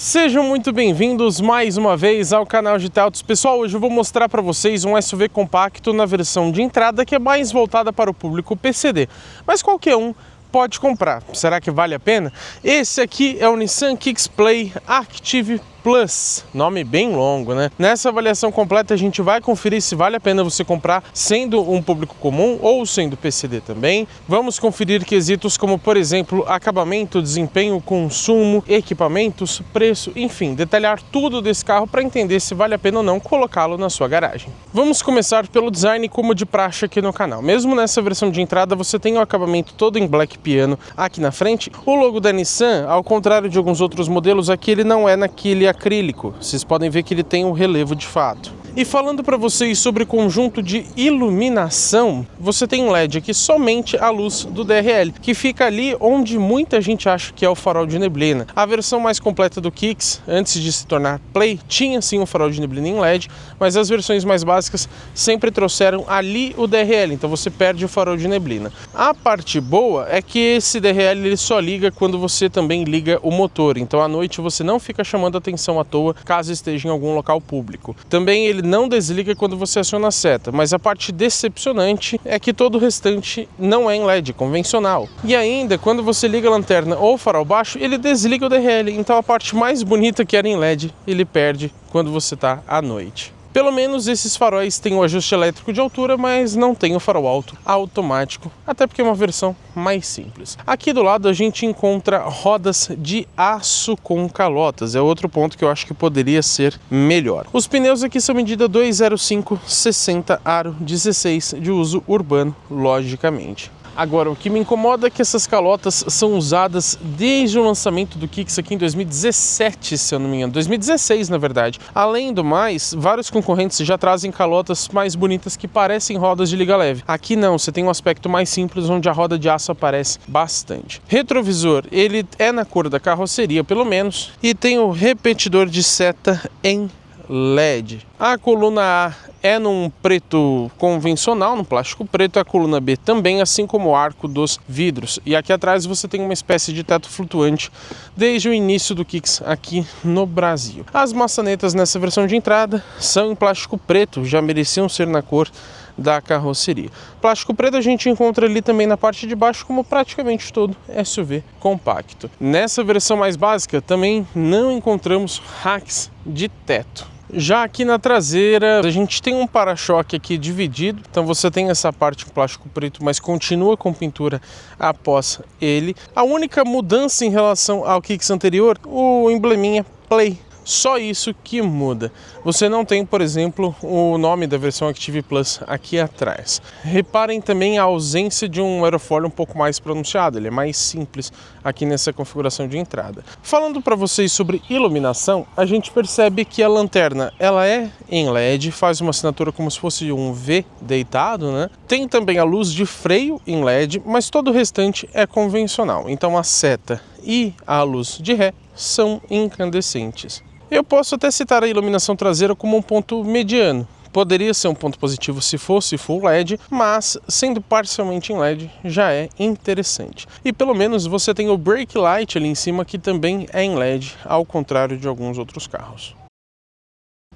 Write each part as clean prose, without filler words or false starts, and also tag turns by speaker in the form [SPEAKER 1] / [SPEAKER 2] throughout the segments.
[SPEAKER 1] Sejam muito bem-vindos mais uma vez ao canal de Autos. Pessoal, hoje eu vou mostrar para vocês um SUV compacto na versão de entrada que é mais voltada para o público PCD, mas qualquer um pode comprar. Será que vale a pena? Esse aqui é o Nissan Kicks Play Active Plus, nome bem longo, né? Nessa avaliação completa a gente vai conferir se vale a pena você comprar sendo um público comum ou sendo PCD também. Vamos conferir quesitos como, por exemplo, acabamento, desempenho, consumo, equipamentos, preço, enfim, detalhar tudo desse carro para entender se vale a pena ou não colocá-lo na sua garagem. Vamos começar pelo design como de praxe aqui no canal. Mesmo nessa versão de entrada você tem o acabamento todo em black piano aqui na frente. O logo da Nissan, ao contrário de alguns outros modelos, aqui ele não é naquele acrílico, vocês podem ver que ele tem um relevo de fato. E falando para vocês sobre conjunto de iluminação, você tem um LED aqui somente a luz do DRL, que fica ali onde muita gente acha que é o farol de neblina. A versão mais completa do Kicks, antes de se tornar Play, tinha sim um farol de neblina em LED, mas as versões mais básicas sempre trouxeram ali o DRL, então você perde o farol de neblina. A parte boa é que esse DRL ele só liga quando você também liga o motor, então à noite você não fica chamando atenção à toa caso esteja em algum local público. Também ele não desliga quando você aciona a seta, mas a parte decepcionante é que todo o restante não é em LED convencional. E ainda, quando você liga a lanterna ou farol baixo, ele desliga o DRL, então a parte mais bonita que era em LED, ele perde quando você está à noite. Pelo menos esses faróis têm o ajuste elétrico de altura, mas não tem o farol alto automático, até porque é uma versão mais simples. Aqui do lado a gente encontra rodas de aço com calotas, é outro ponto que eu acho que poderia ser melhor. Os pneus aqui são medida 205/60 aro 16 de uso urbano, logicamente. Agora, o que me incomoda é que essas calotas são usadas desde o lançamento do Kicks aqui em 2017, se eu não me engano, 2016 na verdade. Além do mais, vários concorrentes já trazem calotas mais bonitas que parecem rodas de liga leve. Aqui não, você tem um aspecto mais simples onde a roda de aço aparece bastante. Retrovisor, ele é na cor da carroceria pelo menos, e tem o repetidor de seta em LED. A coluna A é num preto convencional, no plástico preto, a coluna B também, assim como o arco dos vidros. E aqui atrás você tem uma espécie de teto flutuante desde o início do Kicks aqui no Brasil. As maçanetas nessa versão de entrada são em plástico preto, já mereciam ser na cor da carroceria. Plástico preto a gente encontra ali também na parte de baixo, como praticamente todo SUV compacto. Nessa versão mais básica também não encontramos racks de teto. Já aqui na traseira a gente tem um para-choque aqui dividido, então você tem essa parte em plástico preto, mas continua com pintura após ele. A única mudança em relação ao Kicks anterior, o embleminha Play. Só isso que muda. Você não tem, por exemplo, o nome da versão Active Plus aqui atrás. Reparem também a ausência de um aerofólio um pouco mais pronunciado, ele é mais simples aqui nessa configuração de entrada. Falando para vocês sobre iluminação, a gente percebe que a lanterna ela é em LED, faz uma assinatura como se fosse um V deitado, né? Tem também a luz de freio em LED, mas todo o restante é convencional. Então a seta e a luz de ré são incandescentes. Eu posso até citar a iluminação traseira como um ponto mediano. Poderia ser um ponto positivo se fosse full LED, mas sendo parcialmente em LED já é interessante. E pelo menos você tem o brake light ali em cima que também é em LED, ao contrário de alguns outros carros.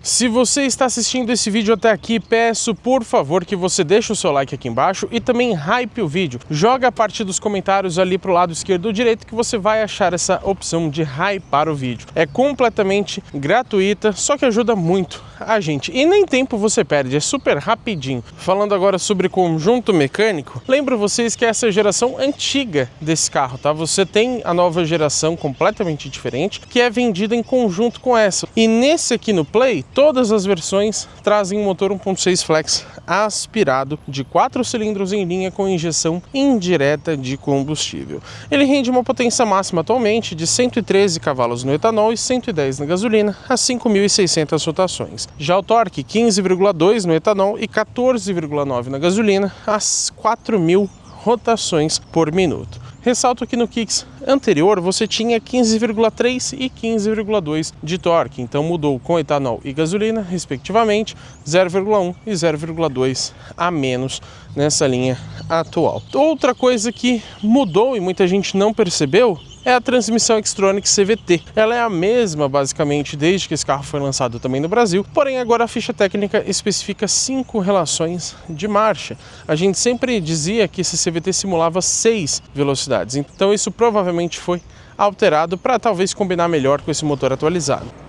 [SPEAKER 1] Se você está assistindo esse vídeo até aqui, peço por favor que você deixe o seu like aqui embaixo e também hype o vídeo. Joga a parte dos comentários ali para o lado esquerdo ou direito que você vai achar essa opção de hypar o vídeo. É completamente gratuita, só que ajuda muito a gente. E nem tempo você perde, é super rapidinho. Falando agora sobre conjunto mecânico, lembro vocês que essa é a geração antiga desse carro, tá? Você tem a nova geração completamente diferente, que é vendida em conjunto com essa. E nesse aqui no Play, todas as versões trazem um motor 1.6 flex aspirado de 4 cilindros em linha com injeção indireta de combustível. Ele rende uma potência máxima atualmente de 113 cavalos no etanol e 110 na gasolina, a 5.600 rotações. Já o torque 15,2 no etanol e 14,9 na gasolina, às 4.000 rotações por minuto. Ressalto que no Kicks anterior você tinha 15,3 e 15,2 de torque, então mudou com etanol e gasolina, respectivamente, 0,1 e 0,2 a menos nessa linha atual. Outra coisa que mudou e muita gente não percebeu é a transmissão Xtronic CVT. Ela é a mesma basicamente desde que esse carro foi lançado também no Brasil, porém agora a ficha técnica especifica 5 relações de marcha. A gente sempre dizia que esse CVT simulava 6 velocidades, então isso provavelmente foi alterado para talvez combinar melhor com esse motor atualizado.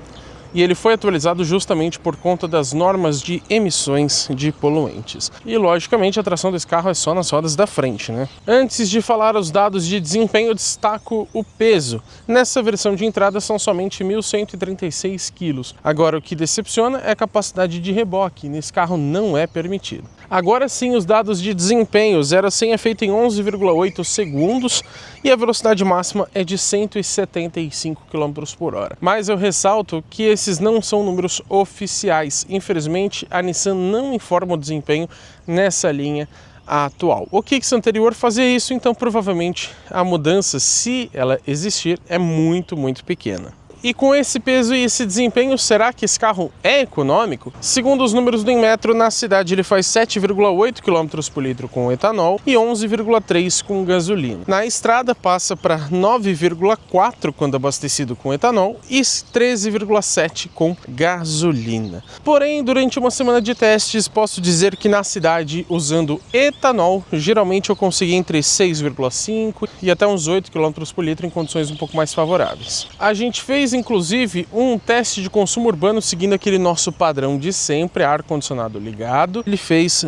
[SPEAKER 1] E ele foi atualizado justamente por conta das normas de emissões de poluentes. E logicamente a tração desse carro é só nas rodas da frente, né? Antes de falar os dados de desempenho, eu destaco o peso. Nessa versão de entrada são somente 1.136 kg. Agora o que decepciona é a capacidade de reboque. Nesse carro não é permitido. Agora sim, os dados de desempenho. 0 a 100 é feito em 11,8 segundos e a velocidade máxima é de 175 km por hora. Mas eu ressalto que esses não são números oficiais. Infelizmente, a Nissan não informa o desempenho nessa linha atual. O Kicks anterior fazia isso, então provavelmente a mudança, se ela existir, é muito pequena. E com esse peso e esse desempenho, será que esse carro é econômico? Segundo os números do Inmetro, na cidade ele faz 7,8 km por litro com etanol e 11,3 com gasolina. Na estrada passa para 9,4 quando abastecido com etanol e 13,7 com gasolina. Porém, durante uma semana de testes, posso dizer que na cidade, usando etanol, geralmente eu consegui entre 6,5 e até uns 8 km por litro em condições um pouco mais favoráveis. A gente fez inclusive um teste de consumo urbano seguindo aquele nosso padrão de sempre, ar-condicionado ligado. Ele fez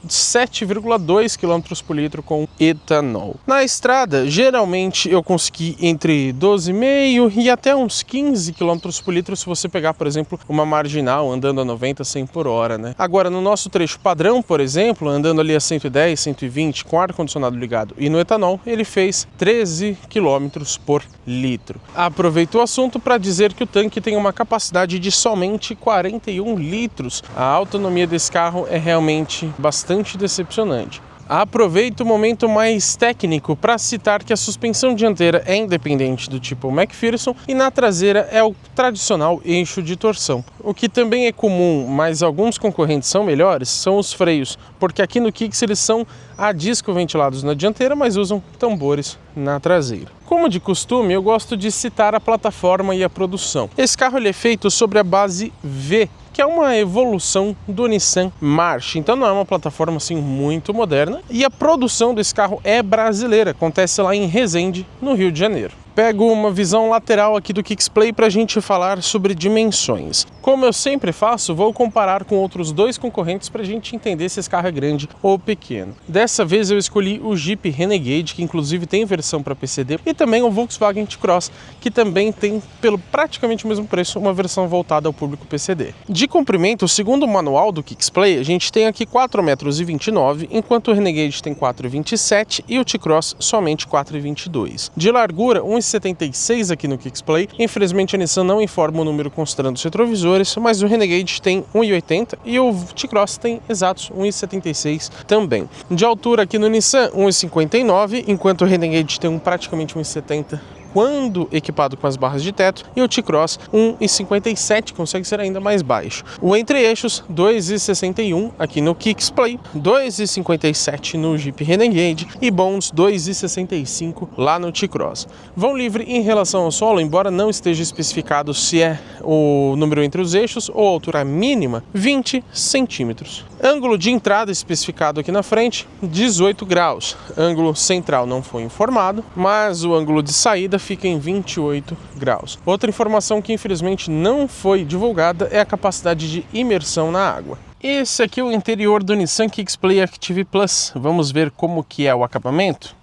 [SPEAKER 1] 7,2 km por litro com etanol. Na estrada, geralmente eu consegui entre 12,5 e até uns 15 km por litro se você pegar, por exemplo, uma marginal andando a 90, 100 por hora, né? Agora, no nosso trecho padrão, por exemplo, andando ali a 110, 120 com ar-condicionado ligado e no etanol, ele fez 13 km por litro. Aproveito o assunto para dizer que o tanque tem uma capacidade de somente 41 litros. A autonomia desse carro é realmente bastante decepcionante. Aproveito o momento mais técnico para citar que a suspensão dianteira é independente do tipo McPherson e na traseira é o tradicional eixo de torção. O que também é comum, mas alguns concorrentes são melhores, são os freios, porque aqui no Kicks eles são a disco ventilados na dianteira, mas usam tambores na traseira. Como de costume, eu gosto de citar a plataforma e a produção. Esse carro ele é feito sobre a base V, que é uma evolução do Nissan March, então não é uma plataforma assim muito moderna, e a produção desse carro é brasileira, acontece lá em Resende, no Rio de Janeiro. Pego uma visão lateral aqui do Kicks Play para a gente falar sobre dimensões. Como eu sempre faço, vou comparar com outros dois concorrentes para a gente entender se esse carro é grande ou pequeno. Dessa vez eu escolhi o Jeep Renegade, que inclusive tem versão para PCD, e também o Volkswagen T-Cross, que também tem, pelo praticamente o mesmo preço, uma versão voltada ao público PCD. De comprimento, segundo o manual do Kicks Play, a gente tem aqui 4,29 m, enquanto o Renegade tem 4,27 e o T-Cross somente 4,22. De largura, 1,76 aqui no Kicks Play. Infelizmente a Nissan não informa o número considerando os retrovisores, mas o Renegade tem 1,80 e o T-Cross tem exatos 1,76 também. De altura aqui no Nissan, 1,59, enquanto o Renegade tem praticamente 1,70 quando equipado com as barras de teto, e o T-Cross 1,57, consegue ser ainda mais baixo. O entre-eixos 2,61 aqui no Kicks Play, 2,57 no Jeep Renegade e bons 2,65 lá no T-Cross. Vão livre em relação ao solo, embora não esteja especificado se é o número entre os eixos ou a altura mínima, 20 centímetros. Ângulo de entrada especificado aqui na frente, 18 graus. Ângulo central não foi informado, mas o ângulo de saída fica em 28 graus. Outra informação que infelizmente não foi divulgada é a capacidade de imersão na água. Esse aqui é o interior do Nissan Kicks Play Active Plus. Vamos ver como que é o acabamento?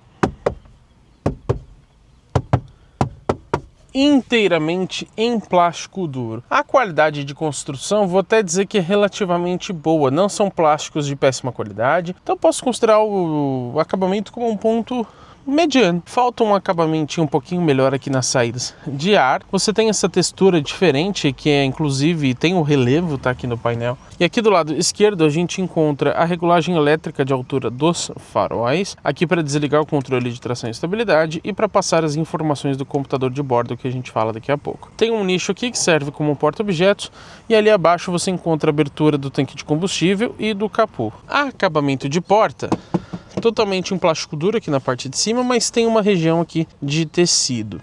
[SPEAKER 1] Inteiramente em plástico duro. A qualidade de construção, vou até dizer que é relativamente boa, não são plásticos de péssima qualidade, então posso considerar o acabamento como um ponto mediano. Falta um acabamento um pouquinho melhor aqui nas saídas de ar. Você tem essa textura diferente que é, inclusive tem o relevo, tá aqui no painel. E aqui do lado esquerdo a gente encontra a regulagem elétrica de altura dos faróis, aqui para desligar o controle de tração e estabilidade e para passar as informações do computador de bordo que a gente fala daqui a pouco. Tem um nicho aqui que serve como porta-objetos e ali abaixo você encontra a abertura do tanque de combustível e do capô. Acabamento de porta totalmente em plástico duro aqui na parte de cima, mas tem uma região aqui de tecido.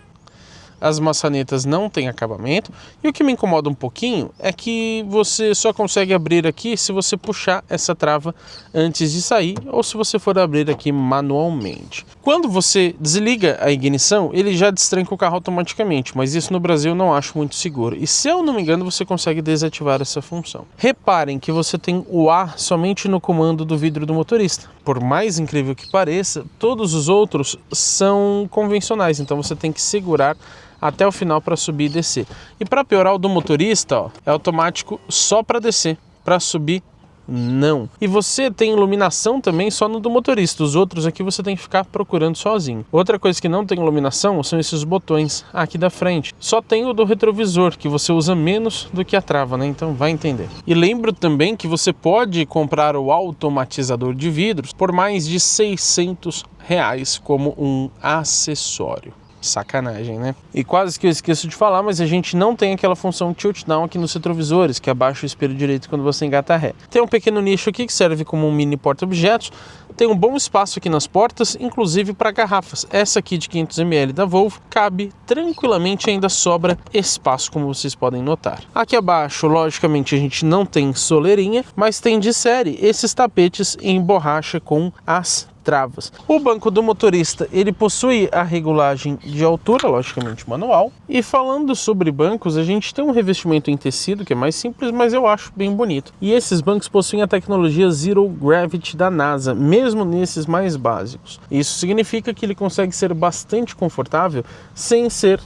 [SPEAKER 1] as maçanetas não têm acabamento, e o que me incomoda um pouquinho é que você só consegue abrir aqui se você puxar essa trava antes de sair, ou se você for abrir aqui manualmente. Quando você desliga a ignição, ele já destranca o carro automaticamente, mas isso no Brasil eu não acho muito seguro, e se eu não me engano você consegue desativar essa função. Reparem que você tem o ar somente no comando do vidro do motorista. Por mais incrível que pareça, todos os outros são convencionais, então você tem que segurar até o final para subir e descer. E para piorar, o do motorista, ó, é automático só para descer, para subir não. E você tem iluminação também só no do motorista, os outros aqui você tem que ficar procurando sozinho. Outra coisa que não tem iluminação são esses botões aqui da frente. Só tem o do retrovisor, que você usa menos do que a trava, né? Então vai entender. E lembro também que você pode comprar o automatizador de vidros por mais de R$600 como um acessório. Sacanagem, né? E quase que eu esqueço de falar, mas a gente não tem aquela função tilt down aqui nos retrovisores, que abaixa o espelho direito quando você engata ré. Tem um pequeno nicho aqui que serve como um mini porta-objetos. Tem um bom espaço aqui nas portas, inclusive para garrafas. Essa aqui de 500 ml da Volvo cabe tranquilamente, ainda sobra espaço, como vocês podem notar. Aqui abaixo, logicamente, a gente não tem soleirinha, mas tem de série esses tapetes em borracha com as travas. O banco do motorista, ele possui a regulagem de altura, logicamente manual. E falando sobre bancos, a gente tem um revestimento em tecido que é mais simples, mas eu acho bem bonito. E esses bancos possuem a tecnologia Zero Gravity da NASA, mesmo nesses mais básicos. Isso significa que ele consegue ser bastante confortável sem ser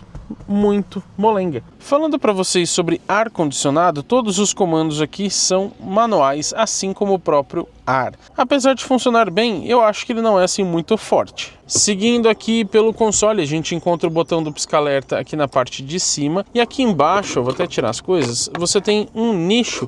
[SPEAKER 1] muito molenga. Falando para vocês sobre ar-condicionado, todos os comandos aqui são manuais, assim como o próprio ar. Apesar de funcionar bem, eu acho que ele não é assim muito forte. Seguindo aqui pelo console, a gente encontra o botão do pisca-alerta aqui na parte de cima, e aqui embaixo, eu vou até tirar as coisas, você tem um nicho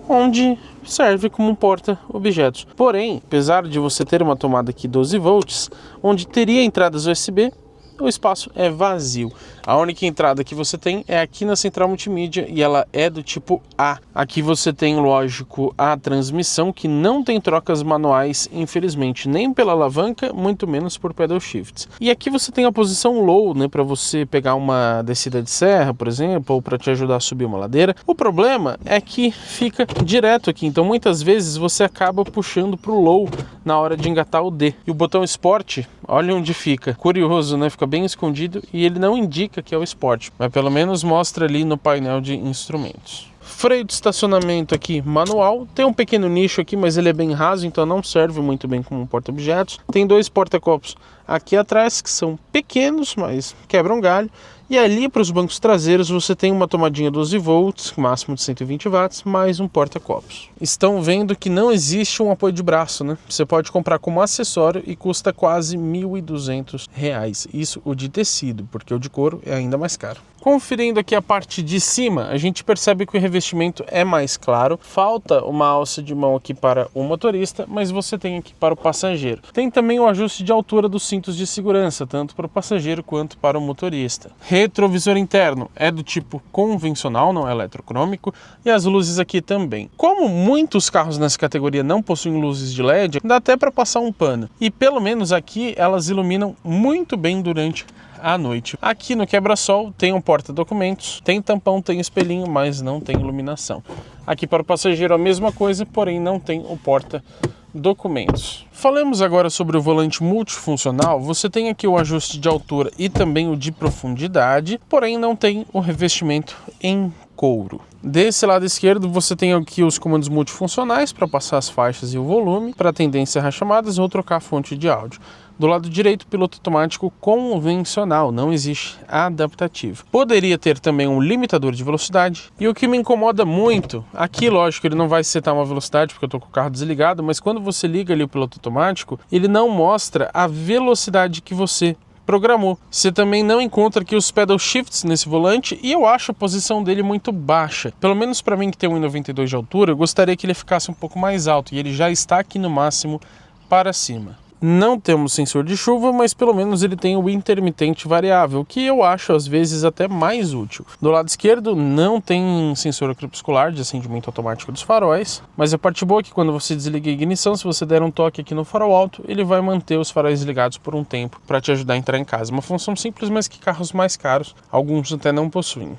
[SPEAKER 1] onde serve como um porta-objetos. Porém, apesar de você ter uma tomada aqui 12 volts, onde teria entradas USB, o espaço é vazio. A única entrada que você tem é aqui na central multimídia e ela é do tipo A. Aqui você tem, lógico, a transmissão que não tem trocas manuais, infelizmente, nem pela alavanca, muito menos por pedal shifts. E aqui você tem a posição low, né, para você pegar uma descida de serra, por exemplo, ou para te ajudar a subir uma ladeira. O problema é que fica direto aqui, então muitas vezes você acaba puxando para o low na hora de engatar o D. E o botão Sport, olha onde fica. Curioso, né? Fica bem escondido e ele não indica que é o Sport, mas pelo menos mostra ali no painel de instrumentos. Freio de estacionamento aqui manual, tem um pequeno nicho aqui, mas ele é bem raso, então não serve muito bem como um porta-objetos. Tem dois porta-copos aqui atrás, que são pequenos, mas quebram galho. E ali para os bancos traseiros você tem uma tomadinha 12 volts, máximo de 120 watts, mais um porta-copos. Estão vendo que não existe um apoio de braço, né? Você pode comprar como acessório e custa quase R$1.200. Isso o de tecido, porque o de couro é ainda mais caro. Conferindo aqui a parte de cima, a gente percebe que o revestimento é mais claro. Falta uma alça de mão aqui para o motorista, mas você tem aqui para o passageiro. Tem também o ajuste de altura dos cintos de segurança, tanto para o passageiro quanto para o motorista. Retrovisor interno é do tipo convencional, não é eletrocrômico, e as luzes aqui também. Como muitos carros nessa categoria não possuem luzes de LED, dá até para passar um pano. E pelo menos aqui elas iluminam muito bem durante à noite. Aqui no quebra-sol tem um porta-documentos, tem tampão, tem espelhinho, mas não tem iluminação. Aqui para o passageiro a mesma coisa, porém não tem o porta-documentos. Falamos agora sobre o volante multifuncional. Você tem aqui o ajuste de altura e também o de profundidade, porém não tem o revestimento em couro. Desse lado esquerdo você tem aqui os comandos multifuncionais para passar as faixas e o volume, para atender encerrar chamadas ou trocar a fonte de áudio. Do lado direito, piloto automático convencional, não existe adaptativo. Poderia ter também um limitador de velocidade. E o que me incomoda muito, aqui lógico ele não vai setar uma velocidade porque eu estou com o carro desligado, mas quando você liga ali o piloto automático, ele não mostra a velocidade que você programou. Você também não encontra aqui os pedal shifts nesse volante e eu acho a posição dele muito baixa. Pelo menos para mim que tem 1,92 de altura, eu gostaria que ele ficasse um pouco mais alto e ele já está aqui no máximo para cima. Não temos sensor de chuva, mas pelo menos ele tem o intermitente variável, que eu acho às vezes até mais útil. Do lado esquerdo não tem sensor crepuscular de acendimento automático dos faróis, mas a parte boa é que quando você desliga a ignição, se você der um toque aqui no farol alto, ele vai manter os faróis ligados por um tempo para te ajudar a entrar em casa. Uma função simples, mas que carros mais caros, alguns até não possuem.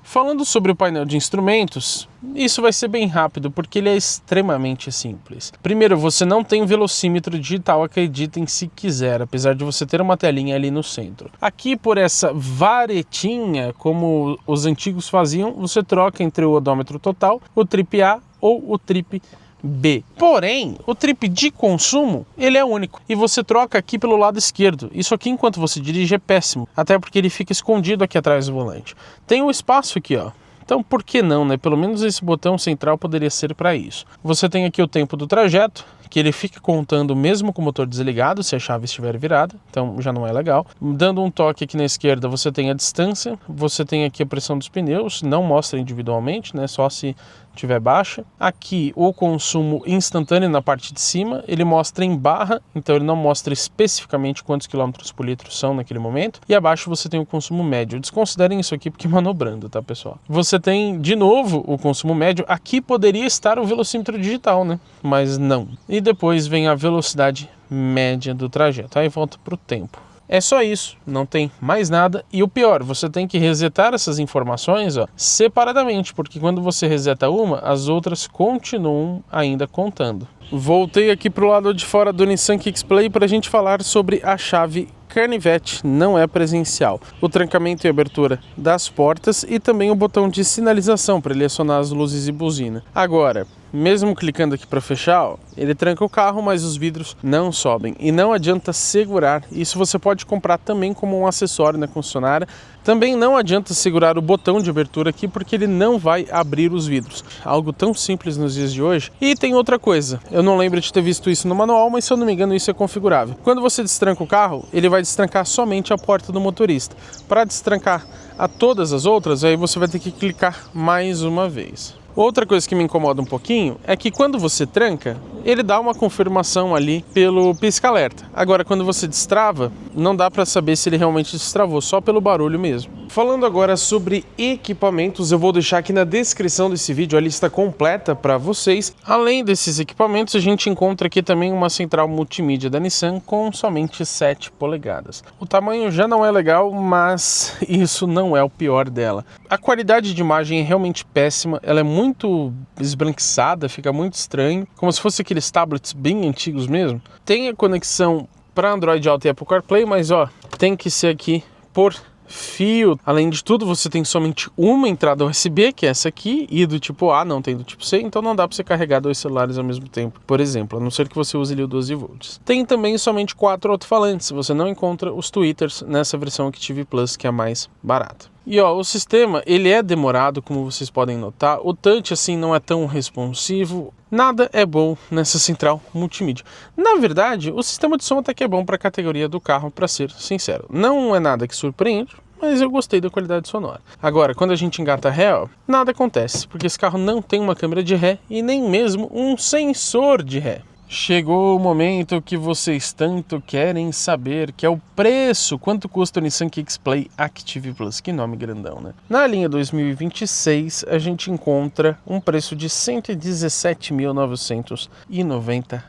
[SPEAKER 1] Falando sobre o painel de instrumentos, isso vai ser bem rápido porque ele é extremamente simples. Primeiro, você não tem velocímetro digital, acreditem se quiser, apesar de você ter uma telinha ali no centro. Aqui, por essa varetinha, como os antigos faziam, você troca entre o odômetro total, o trip A ou o trip B. Porém, o trip de consumo, ele é único. E você troca aqui pelo lado esquerdo. Isso aqui, enquanto você dirige, é péssimo. Até porque ele fica escondido aqui atrás do volante. Tem um espaço aqui, ó. Então, por que não, né? Pelo menos esse botão central poderia ser para isso. Você tem aqui o tempo do trajeto, que ele fica contando mesmo com o motor desligado, se a chave estiver virada, então já não é legal. Dando um toque aqui na esquerda, você tem a distância, você tem aqui a pressão dos pneus, não mostra individualmente, né? Só se tiver baixa. Aqui o consumo instantâneo na parte de cima, ele mostra em barra, então ele não mostra especificamente quantos quilômetros por litro são naquele momento. E abaixo você tem o consumo médio. Desconsiderem isso aqui porque manobrando, tá, pessoal? Você tem de novo o consumo médio. Aqui poderia estar o velocímetro digital, né? Mas não. E depois vem a velocidade média do trajeto. Aí volta para o tempo. É só isso, não tem mais nada. E o pior, você tem que resetar essas informações, ó, separadamente, porque quando você reseta uma, as outras continuam ainda contando. Voltei aqui para o lado de fora do Nissan Kicks Play para a gente falar sobre a chave Carnivete, não é presencial. O trancamento e abertura das portas e também o botão de sinalização para ele acionar as luzes e buzina. Agora, mesmo clicando aqui para fechar, ó, ele tranca o carro, mas os vidros não sobem. E não adianta segurar, isso você pode comprar também como um acessório na concessionária. Também não adianta segurar o botão de abertura aqui, porque ele não vai abrir os vidros. Algo tão simples nos dias de hoje. E tem outra coisa, eu não lembro de ter visto isso no manual, mas se eu não me engano isso é configurável. Quando você destranca o carro, ele vai destrancar somente a porta do motorista. Para destrancar a todas as outras, aí você vai ter que clicar mais uma vez. Outra coisa que me incomoda um pouquinho é que quando você tranca, ele dá uma confirmação ali pelo pisca-alerta. Agora, quando você destrava, não dá para saber se ele realmente destravou, só pelo barulho mesmo. Falando agora sobre equipamentos, eu vou deixar aqui na descrição desse vídeo a lista completa para vocês. Além desses equipamentos, a gente encontra aqui também uma central multimídia da Nissan com somente 7 polegadas. O tamanho já não é legal, mas isso não é o pior dela. A qualidade de imagem é realmente péssima, ela é muito esbranquiçada, fica muito estranho, como se fosse aqueles tablets bem antigos mesmo. Tem a conexão para Android Auto e Apple CarPlay, mas ó, tem que ser aqui por fio. Além de tudo, você tem somente uma entrada USB, que é essa aqui, e do tipo A, não tem do tipo C, então não dá para você carregar 2 celulares ao mesmo tempo, por exemplo, a não ser que você use ali o 12 volts. Tem também somente 4 alto-falantes, você não encontra os tweeters nessa versão Active Plus, que é a mais barata. E ó, o sistema, ele é demorado, como vocês podem notar, o touch assim não é tão responsivo, nada é bom nessa central multimídia. Na verdade, o sistema de som até que é bom para a categoria do carro, para ser sincero. Não é nada que surpreende, mas eu gostei da qualidade sonora. Agora, quando a gente engata ré, ó, nada acontece, porque esse carro não tem uma câmera de ré e nem mesmo um sensor de ré. Chegou o momento que vocês tanto querem saber, que é o preço. Quanto custa o Nissan Kicks Play Active Plus? Que nome grandão, né? Na linha 2026, a gente encontra um preço de R$ 117.990.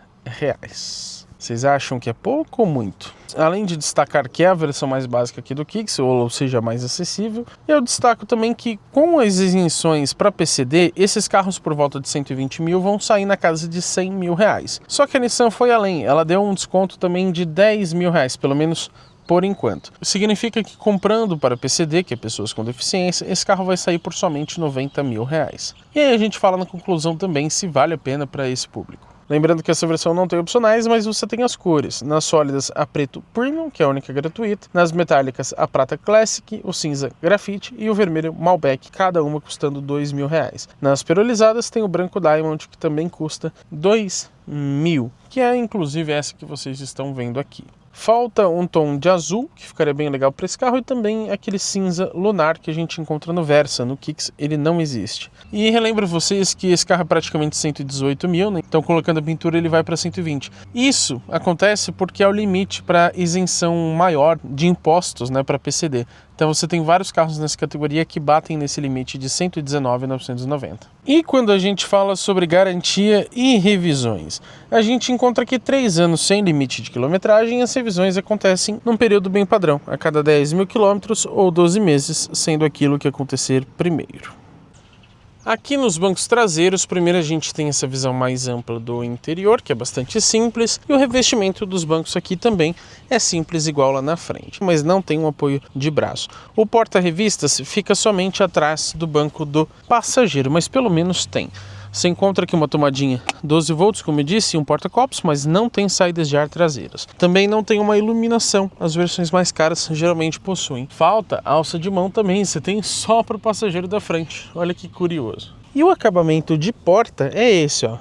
[SPEAKER 1] Vocês acham que é pouco ou muito? Além de destacar que é a versão mais básica aqui do Kicks, ou seja, mais acessível, eu destaco também que com as isenções para PCD, esses carros por volta de 120 mil vão sair na casa de 100 mil reais. Só que a Nissan foi além, ela deu um desconto também de 10 mil reais, pelo menos por enquanto. Significa que comprando para PCD, que é pessoas com deficiência, esse carro vai sair por somente 90 mil reais. E aí a gente fala na conclusão também se vale a pena para esse público. Lembrando que essa versão não tem opcionais, mas você tem as cores. Nas sólidas, a preto Premium, que é a única gratuita. Nas metálicas, a prata Classic, o cinza Graphite e o vermelho Malbec, cada uma custando R$ 2 mil. Nas perolizadas, tem o branco Diamond, que também custa R$ 2 mil, que é inclusive essa que vocês estão vendo aqui. Falta um tom de azul, que ficaria bem legal para esse carro, e também aquele cinza lunar que a gente encontra no Versa. No Kicks ele não existe. E relembro vocês que esse carro é praticamente 118 mil, né? Então colocando a pintura ele vai para 120. Isso acontece porque é o limite para isenção maior de impostos, né, para PCD. Então você tem vários carros nessa categoria que batem nesse limite de 119.990. E quando a gente fala sobre garantia e revisões, a gente encontra aqui 3 anos sem limite de quilometragem e as revisões acontecem num período bem padrão, a cada 10 mil quilômetros ou 12 meses, sendo aquilo que acontecer primeiro. Aqui nos bancos traseiros, primeiro a gente tem essa visão mais ampla do interior, que é bastante simples, e o revestimento dos bancos aqui também é simples igual lá na frente, mas não tem um apoio de braço. O porta-revistas fica somente atrás do banco do passageiro, mas pelo menos tem. Você encontra aqui uma tomadinha 12 volts, como eu disse, e um porta-copos, mas não tem saídas de ar traseiras. Também não tem uma iluminação, as versões mais caras geralmente possuem. Falta alça de mão também, você tem só para o passageiro da frente, olha que curioso. E o acabamento de porta é esse, ó.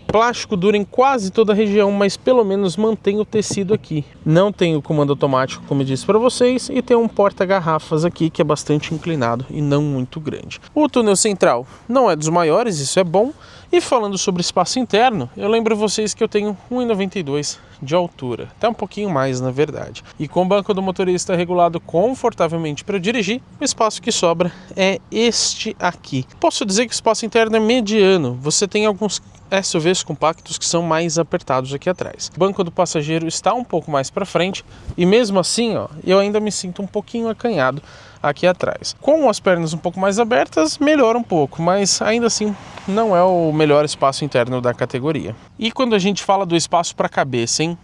[SPEAKER 1] Plástico dura em quase toda a região, mas pelo menos mantém o tecido aqui. Não tem o comando automático, como eu disse para vocês, e tem um porta-garrafas aqui que é bastante inclinado e não muito grande. O túnel central não é dos maiores, isso é bom. E falando sobre espaço interno, eu lembro vocês que eu tenho 1,92 de altura, até um pouquinho mais na verdade. E com o banco do motorista regulado confortavelmente para dirigir, o espaço que sobra é este aqui. Posso dizer que o espaço interno é mediano, você tem alguns SUVs compactos que são mais apertados aqui atrás. O banco do passageiro está um pouco mais para frente e mesmo assim, ó, eu ainda me sinto um pouquinho acanhado aqui atrás. Com as pernas um pouco mais abertas, melhora um pouco, mas ainda assim não é o melhor espaço interno da categoria. E quando a gente fala do espaço para cabeça, hein?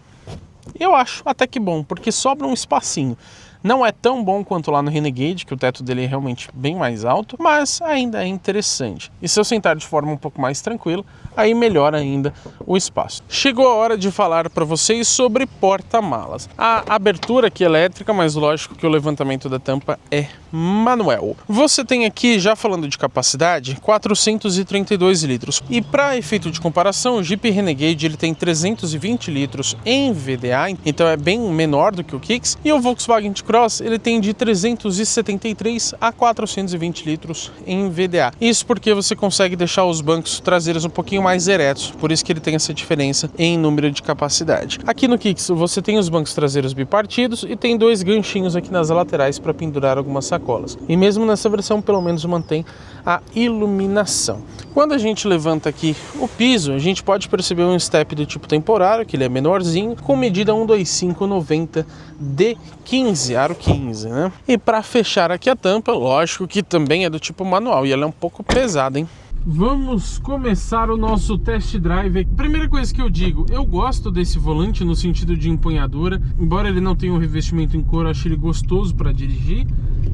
[SPEAKER 1] Eu acho até que bom, porque sobra um espacinho. Não é tão bom quanto lá no Renegade, que o teto dele é realmente bem mais alto, mas ainda é interessante. E se eu sentar de forma um pouco mais tranquila, aí melhora ainda o espaço. Chegou a hora de falar para vocês sobre porta-malas. A abertura aqui é elétrica, mas lógico que o levantamento da tampa é manual. Você tem aqui, já falando de capacidade, 432 litros. E para efeito de comparação, o Jeep Renegade ele tem 320 litros em VDA, então é bem menor do que o Kicks. E o Volkswagen T-Cross ele tem de 373 a 420 litros em VDA. Isso porque você consegue deixar os bancos traseiros um pouquinho mais eretos, por isso que ele tem essa diferença em número de capacidade. Aqui no Kicks você tem os bancos traseiros bipartidos e tem 2 ganchinhos aqui nas laterais para pendurar algumas sacolas. E mesmo nessa versão pelo menos mantém a iluminação. Quando a gente levanta aqui o piso, a gente pode perceber um step do tipo temporário, que ele é menorzinho, com medida 125/90 de 15, aro 15, né? E para fechar aqui a tampa, lógico que também é do tipo manual e ela é um pouco pesada, hein? Vamos começar o nosso test drive. Primeira coisa que eu digo, eu gosto desse volante no sentido de empunhadura, embora ele não tenha um revestimento em couro, eu acho ele gostoso para dirigir.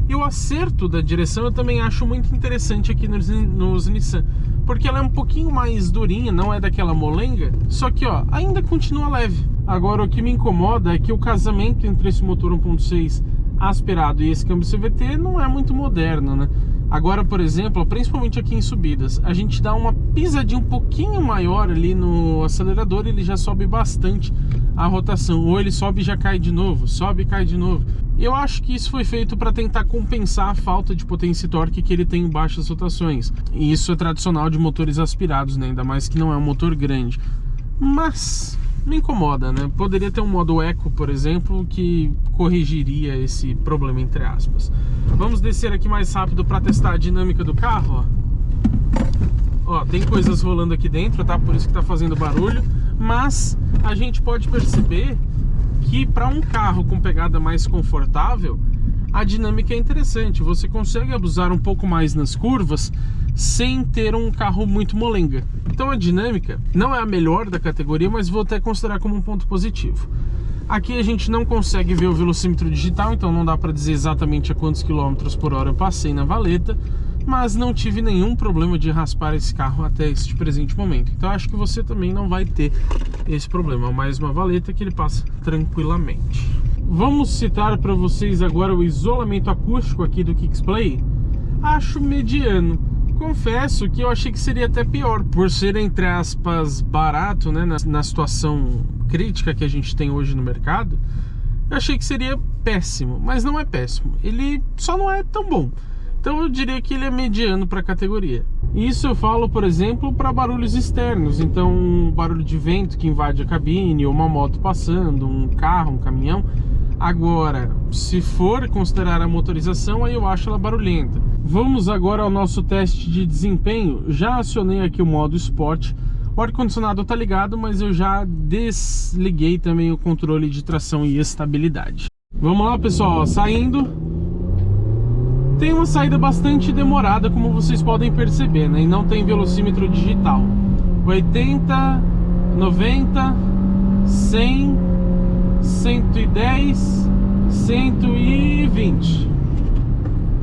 [SPEAKER 1] E o acerto da direção eu também acho muito interessante aqui nos Nissan, porque ela é um pouquinho mais durinha, não é daquela molenga, só que ó, ainda continua leve. Agora o que me incomoda é que o casamento entre esse motor 1.6 aspirado e esse câmbio CVT não é muito moderno, né? Agora, por exemplo, principalmente aqui em subidas, a gente dá uma pisadinha um pouquinho maior ali no acelerador e ele já sobe bastante a rotação. Ou ele sobe e já cai de novo, sobe e cai de novo. Eu acho que isso foi feito para tentar compensar a falta de potência e torque que ele tem em baixas rotações. E isso é tradicional de motores aspirados, né? Ainda mais que não é um motor grande. Mas me incomoda, né? Poderia ter um modo Eco, por exemplo, que corrigiria esse problema, entre aspas. Vamos descer aqui mais rápido para testar a dinâmica do carro, ó. Tem coisas rolando aqui dentro, tá? Por isso que tá fazendo barulho. Mas a gente pode perceber que para um carro com pegada mais confortável, a dinâmica é interessante. Você consegue abusar um pouco mais nas curvas sem ter um carro muito molenga. Então a dinâmica não é a melhor da categoria, mas vou até considerar como um ponto positivo. Aqui a gente não consegue ver o velocímetro digital, então não dá para dizer exatamente a quantos quilômetros por hora eu passei na valeta, mas não tive nenhum problema de raspar esse carro até este presente momento. Então acho que você também não vai ter esse problema. Mais uma valeta que ele passa tranquilamente. Vamos citar para vocês agora o isolamento acústico aqui do Kicks Play. Acho mediano. confesso que eu achei que seria até pior, por ser, entre aspas, barato, né, na situação crítica que a gente tem hoje no mercado. Eu achei que seria péssimo, mas não é péssimo, ele só não é tão bom. Então eu diria que ele é mediano para a categoria. Isso eu falo, por exemplo, para barulhos externos. Então um barulho de vento que invade a cabine, ou uma moto passando, um carro, um caminhão. Agora, se for considerar a motorização, aí eu acho ela barulhenta. Vamos agora ao nosso teste de desempenho. Já acionei aqui o modo Sport. O ar-condicionado está ligado, mas eu já desliguei também o controle de tração e estabilidade. Vamos lá, pessoal, saindo. Tem uma saída bastante demorada, como vocês podem perceber, né? E não tem velocímetro digital. 80, 90, 100, 110, 120.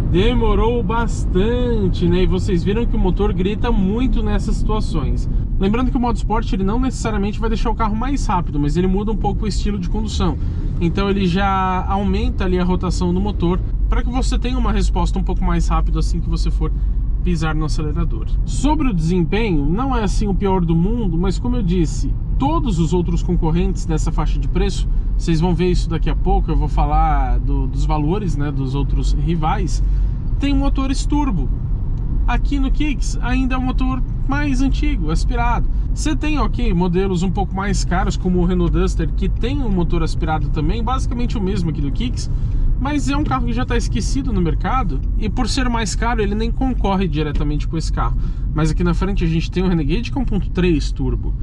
[SPEAKER 1] Demorou bastante, né? E vocês viram que o motor grita muito nessas situações. Lembrando que o modo Sport, ele não necessariamente vai deixar o carro mais rápido, mas ele muda um pouco o estilo de condução. Então ele já aumenta ali a rotação do motor, para que você tenha uma resposta um pouco mais rápida assim que você for pisar no acelerador. Sobre o desempenho, não é assim o pior do mundo, mas como eu disse, todos os outros concorrentes dessa faixa de preço, vocês vão ver isso daqui a pouco, eu vou falar dos valores, né, dos outros rivais, tem motores turbo. Aqui no Kicks ainda é um motor mais antigo, aspirado. Você tem, ok, modelos um pouco mais caros, como o Renault Duster, que tem um motor aspirado também, basicamente o mesmo aqui do Kicks, mas é um carro que já está esquecido no mercado, e por ser mais caro, ele nem concorre diretamente com esse carro. Mas aqui na frente a gente tem o Renegade, que é 1.3 turbo.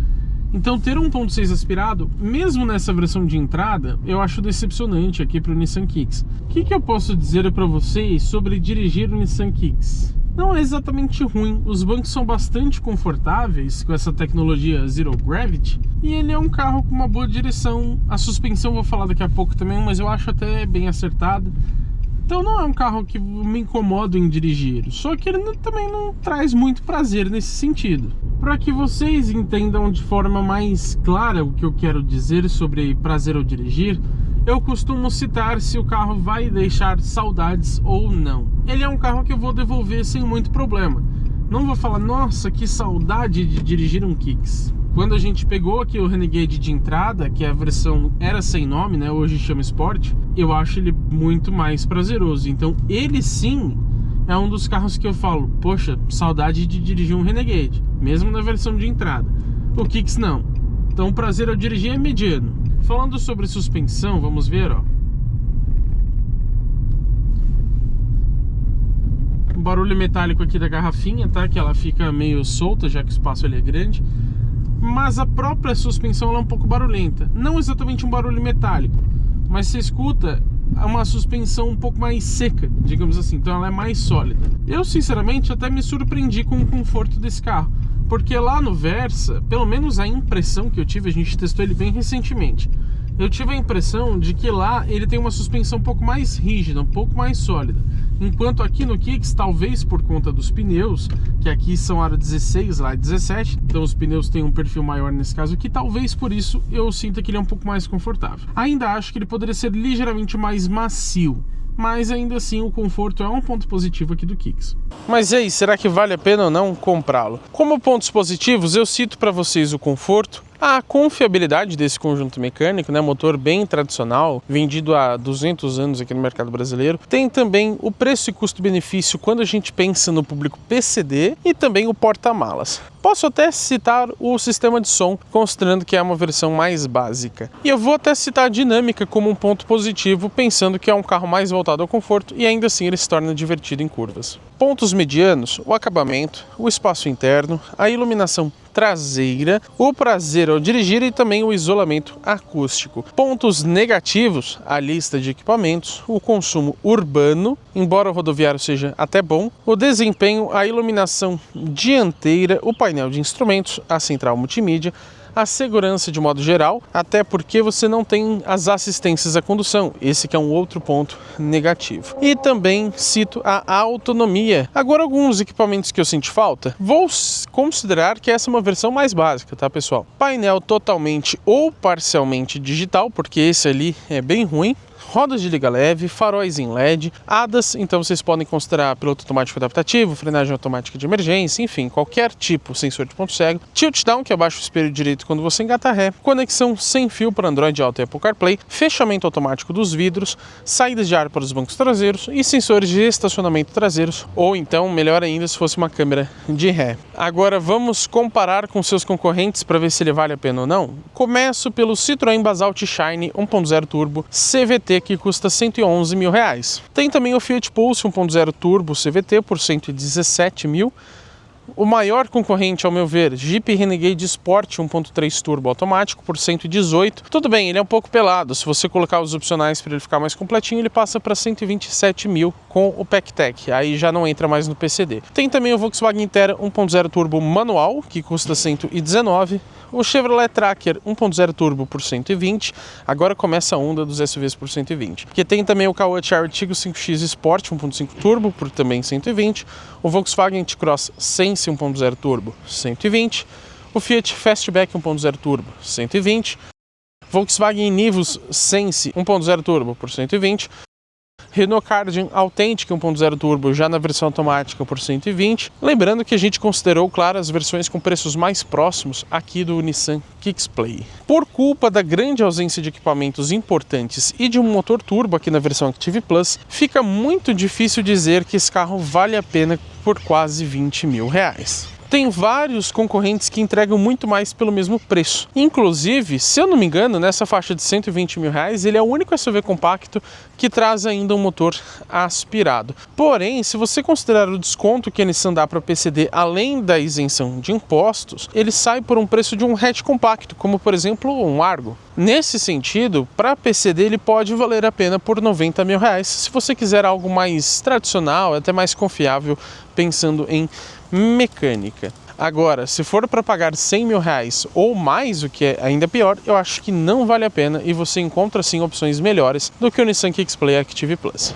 [SPEAKER 1] Então ter um 1.6 aspirado, mesmo nessa versão de entrada, eu acho decepcionante aqui para o Nissan Kicks. O que eu posso dizer para vocês sobre dirigir o Nissan Kicks? Não é exatamente ruim, os bancos são bastante confortáveis com essa tecnologia Zero Gravity, e ele é um carro com uma boa direção. A suspensão eu vou falar daqui a pouco também, mas eu acho até bem acertada. Então não é um carro que me incomoda em dirigir, só que ele também não traz muito prazer nesse sentido. Para que vocês entendam de forma mais clara o que eu quero dizer sobre prazer ao dirigir, eu costumo citar se o carro vai deixar saudades ou não. Ele é um carro que eu vou devolver sem muito problema. Não vou falar, nossa, que saudade de dirigir um Kicks. Quando a gente pegou aqui o Renegade de entrada, que a versão era sem nome, né, hoje chama Sport, eu acho ele muito mais prazeroso. Então ele sim é um dos carros que eu falo, poxa, saudade de dirigir um Renegade, mesmo na versão de entrada. O Kicks não. Então o prazer ao dirigir é mediano. Falando sobre suspensão, vamos ver, ó. O barulho metálico aqui da garrafinha, tá? Que ela fica meio solta, já que o espaço ali é grande. Mas a própria suspensão ela é um pouco barulhenta. Não exatamente um barulho metálico, mas você escuta uma suspensão um pouco mais seca, digamos assim. Então ela é mais sólida. Eu, sinceramente, até me surpreendi com o conforto desse carro. Porque lá no Versa, pelo menos a impressão que eu tive, a gente testou ele bem recentemente, eu tive a impressão de que lá ele tem uma suspensão um pouco mais rígida, um pouco mais sólida. Enquanto aqui no Kicks, talvez por conta dos pneus, que aqui são aro 16, lá é 17, então os pneus têm um perfil maior nesse caso aqui, talvez por isso eu sinta que ele é um pouco mais confortável. Ainda acho que ele poderia ser ligeiramente mais macio, mas ainda assim o conforto é um ponto positivo aqui do Kicks. Mas e aí, será que vale a pena ou não comprá-lo? Como pontos positivos, eu cito para vocês o conforto, a confiabilidade desse conjunto mecânico, né? Motor bem tradicional, vendido há 200 anos aqui no mercado brasileiro. Tem também o preço e custo-benefício quando a gente pensa no público PCD e também o porta-malas. Posso até citar o sistema de som, considerando que é uma versão mais básica. E eu vou até citar a dinâmica como um ponto positivo, pensando que é um carro mais voltado ao conforto e ainda assim ele se torna divertido em curvas. Pontos medianos, o acabamento, o espaço interno, a iluminação traseira, o prazer ao dirigir e também o isolamento acústico. Pontos negativos, a lista de equipamentos, o consumo urbano, embora o rodoviário seja até bom, o desempenho, a iluminação dianteira, o painel de instrumentos, a central multimídia, a segurança de modo geral, até porque você não tem as assistências à condução, esse que é um outro ponto negativo. E também cito a autonomia. Agora, alguns equipamentos que eu senti falta, vou considerar que essa é uma versão mais básica, tá, pessoal? Painel totalmente ou parcialmente digital, porque esse ali é bem ruim. rodas de liga leve, faróis em LED, ADAS, então vocês podem considerar piloto automático adaptativo, frenagem automática de emergência, enfim, qualquer tipo, sensor de ponto cego, tilt down, que abaixa o espelho direito quando você engata ré, conexão sem fio para Android Auto e Apple CarPlay, fechamento automático dos vidros, saídas de ar para os bancos traseiros e sensores de estacionamento traseiros, ou então, melhor ainda, se fosse uma câmera de ré. Agora vamos comparar com seus concorrentes para ver se ele vale a pena ou não. Começo pelo Citroën Basalt Shine 1.0 Turbo CVT, que custa R$111 mil. Tem também o Fiat Pulse 1.0 Turbo CVT por R$117 mil. O maior concorrente, ao meu ver, Jeep Renegade Sport 1.3 Turbo automático por 118. Tudo bem, ele é um pouco pelado. Se você colocar os opcionais para ele ficar mais completinho, ele passa para 127 mil com o PackTech. Aí já não entra mais no PCD. Tem também o Volkswagen Terra 1.0 Turbo manual, que custa 119. O Chevrolet Tracker 1.0 Turbo por 120, agora começa a onda dos SUVs por 120. Porque tem também o Kawasaki Artigo 5X Sport 1.5 Turbo por também 120, o Volkswagen T-Cross Sense 1.0 Turbo 120, o Fiat Fastback 1.0 Turbo 120, Volkswagen Nivus Sense 1.0 Turbo por 120, Renault Kardian Authentic 1.0 Turbo já na versão automática por 120. Lembrando que a gente considerou, claro, as versões com preços mais próximos aqui do Nissan Kicks-Play. Por culpa da grande ausência de equipamentos importantes e de um motor turbo aqui na versão Active Plus, fica muito difícil dizer que esse carro vale a pena por quase R$20 mil. Tem vários concorrentes que entregam muito mais pelo mesmo preço. Inclusive, se eu não me engano, nessa faixa de R$120 mil, ele é o único SUV compacto que traz ainda um motor aspirado. Porém, se você considerar o desconto que a Nissan dá para PCD, além da isenção de impostos, ele sai por um preço de um hatch compacto, como por exemplo um Argo. Nesse sentido, para PCD ele pode valer a pena por R$90 mil, se você quiser algo mais tradicional, até mais confiável, pensando em mecânica. Agora, se for para pagar R$100 mil ou mais, o que é ainda pior, eu acho que não vale a pena e você encontra sim opções melhores do que o Nissan Kicks-Play Active Plus.